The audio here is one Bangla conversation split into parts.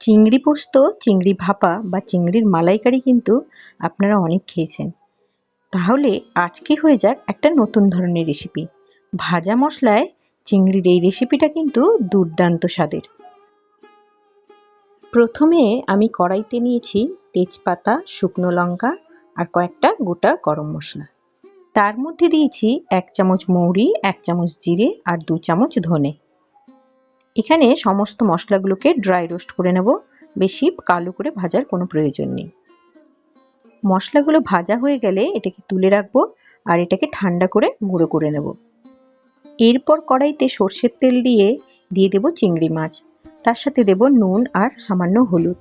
চিংড়ি পোস্ত, চিংড়ি ভাপা বা চিংড়ির মালাইকারি কিন্তু আপনারা অনেক খেয়েছেন। তাহলে আজকে হয়ে যাক একটা নতুন ধরনের রেসিপি। ভাজা মশলায় চিংড়ির এই রেসিপিটা কিন্তু দুর্দান্ত স্বাদের। প্রথমে আমি কড়াইতে নিয়েছি তেজপাতা, শুকনো লঙ্কা আর কয়েকটা গোটা গরম মশলা। তার মধ্যে দিয়েছি 1 চামচ মৌরি, 1 চামচ জিরে আর 2 চামচ ধনে। এখানে সমস্ত মশলাগুলোকে ড্রাই রোস্ট করে নেব, বেশি কালো করে ভাজার কোনো প্রয়োজন নেই। মশলাগুলো ভাজা হয়ে গেলে এটাকে তুলে রাখবো আর এটাকে ঠান্ডা করে গুঁড়ো করে নেব। এরপর কড়াইতে সর্ষের তেল দিয়ে দেব চিংড়ি মাছ, তার সাথে দেব নুন আর সামান্য হলুদ।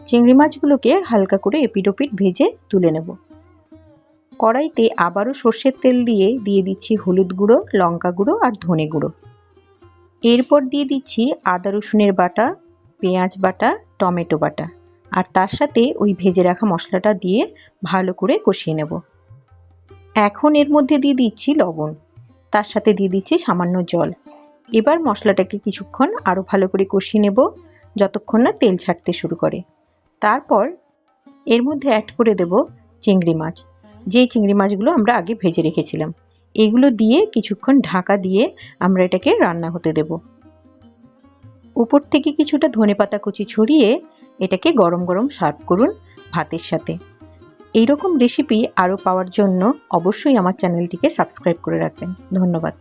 চিংড়ি মাছগুলোকে হালকা করে এপিট ওপিট ভেজে তুলে নেব। কড়াইতে আবারও সর্ষের তেল দিয়ে দিচ্ছি হলুদ গুঁড়ো, লঙ্কা গুঁড়ো আর ধনে গুঁড়ো। এরপর দিয়ে দিচ্ছি আদা রসুনের বাটা, পেঁয়াজ বাটা, টমেটো বাটা আর তার সাথে ওই ভেজে রাখা মশলাটা দিয়ে ভালো করে কষিয়ে নেব। এখন এর মধ্যে দিয়ে দিচ্ছি লবণ, তার সাথে দিয়ে দিচ্ছি সামান্য জল। এবার মশলাটাকে কিছুক্ষণ আরও ভালো করে কষিয়ে নেব যতক্ষণ না তেল ছাড়তে শুরু করে। তারপর এর মধ্যে অ্যাড করে দেব চিংড়ি মাছ, যেই চিংড়ি মাছগুলো আমরা আগে ভেজে রেখেছিলাম। এগুলো দিয়ে কিছুক্ষণ ঢাকা দিয়ে আমরা এটাকে রান্না হতে দেব। উপর থেকে কিছুটা ধনেপাতা কুচি ছড়িয়ে এটাকে গরম গরম সার্ভ করুন ভাতের সাথে। এইরকম রেসিপি আরও পাওয়ার জন্য অবশ্যই আমার চ্যানেলটিকে সাবস্ক্রাইব করে রাখবেন। ধন্যবাদ।